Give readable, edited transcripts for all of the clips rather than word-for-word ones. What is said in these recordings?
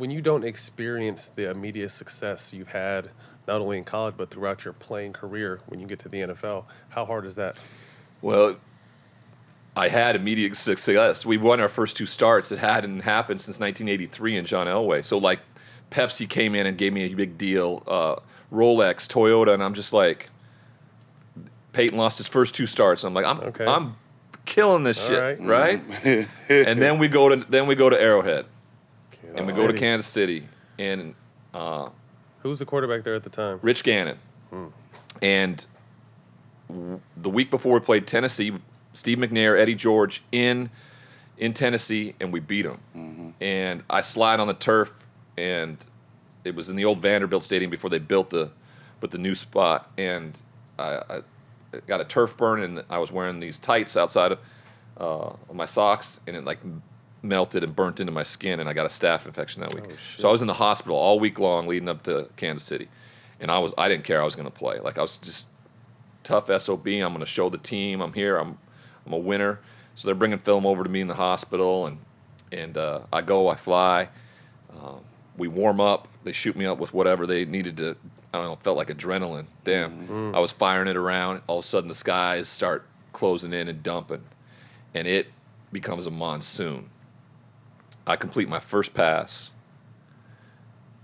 when you don't experience the immediate success you've had not only in college but throughout your playing career when you get to the NFL, how hard is that? Well, I had immediate success. We won our first 2 starts. It hadn't happened since 1983 in John Elway. So, like, Pepsi came in and gave me a big deal, Rolex, Toyota, and I'm just like, Peyton lost his first 2 starts. I'm like, I'm killing this shit, right? And then we go to Arrowhead, and we go to Kansas City, and who was the quarterback there at the time? Rich Gannon. And the week before we played Tennessee, Steve McNair, Eddie George in Tennessee, and we beat them. And I slide on the turf, and it was in the old Vanderbilt Stadium before they built the new spot, and I got a turf burn, and I was wearing these tights outside of my socks, and it like melted and burnt into my skin, and I got a staph infection that week. So I was in the hospital all week long leading up to Kansas City, and I didn't care I was going to play. Like, I was just tough SOB. I'm going to show the team I'm here. I'm a winner. So they're bringing film over to me in the hospital, and I fly. We warm up. They shoot me up with whatever they needed to. I don't know. It felt like adrenaline. Damn. I was firing it around. All of a sudden, the skies start closing in and dumping, and it becomes a monsoon. I complete my first pass,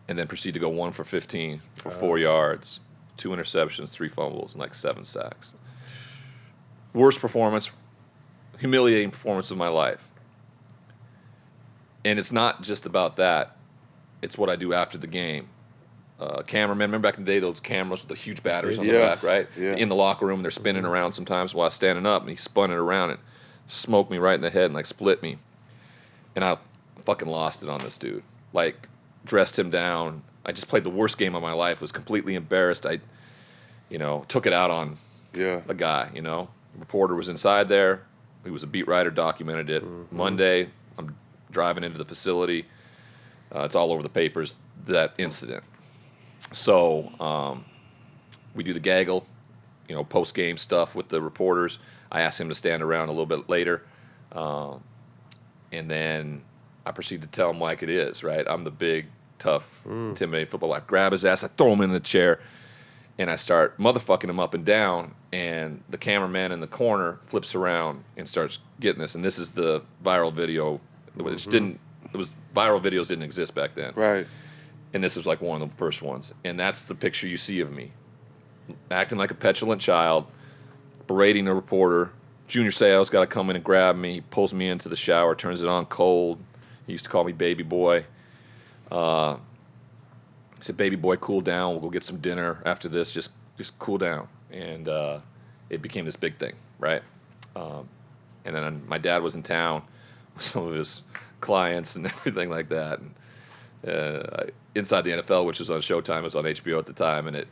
and then proceed to go 1 for 15 for 4 yards, 2 interceptions, 3 fumbles, and like 7 sacks. Worst performance, humiliating performance of my life. And it's not just about that. It's what I do after the game. Cameramen, remember back in the day, those cameras with the huge batteries on the back, right? Yeah. In the locker room, they're spinning around sometimes while I was standing up, and he spun it around and smoked me right in the head and like split me. And I fucking lost it on this dude. Like, dressed him down. I just played the worst game of my life, was completely embarrassed. I, took it out on a guy, The reporter was inside there. He was a beat writer, documented it. Monday, I'm driving into the facility. It's all over the papers, that incident. So we do the gaggle, post-game stuff with the reporters. I asked him to stand around a little bit later. And then I proceed to tell him like it is, right? I'm the big, tough, intimidating football guy. I grab his ass, I throw him in the chair, and I start motherfucking him up and down, and the cameraman in the corner flips around and starts getting this. And this is the viral video, which viral videos didn't exist back then. Right. And this was like one of the first ones. And that's the picture you see of me. Acting like a petulant child, berating a reporter. Junior Seau's got to come in and grab me. He pulls me into the shower, turns it on cold. He used to call me baby boy. He said, baby boy, cool down. We'll go get some dinner after this. Just cool down. And it became this big thing, right? And then my dad was in town with some of his clients and everything like that. And Inside the NFL, which was on Showtime, it was on HBO at the time, and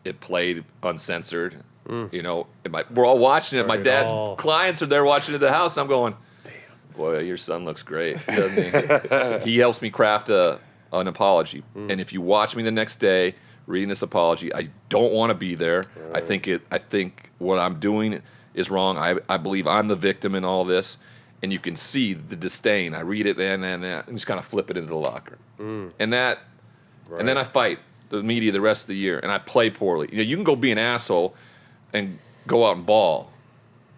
it played uncensored. We're all watching it. My dad's clients are there watching it at the house, and I'm going, damn, boy, your son looks great, doesn't he? He helps me craft an apology. And if you watch me the next day reading this apology, I don't want to be there. Right. I think what I'm doing is wrong. I believe I'm the victim in all this. And you can see the disdain. I read it and just kind of flip it into the locker. And then I fight the media the rest of the year, and I play poorly. You can go be an asshole and go out and ball,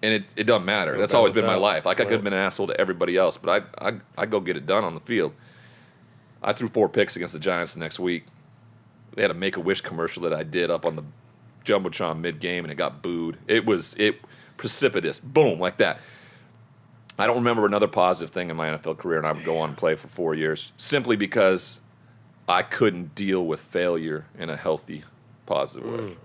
and it doesn't matter. That's always been my life. Like, I could have been an asshole to everybody else, but I go get it done on the field. I threw 4 picks against the Giants the next week. They had a Make-A-Wish commercial that I did up on the Jumbotron mid-game, and it got booed. It precipitous, boom, like that. I don't remember another positive thing in my NFL career, and I would go on and play for 4 years, simply because I couldn't deal with failure in a healthy, positive way.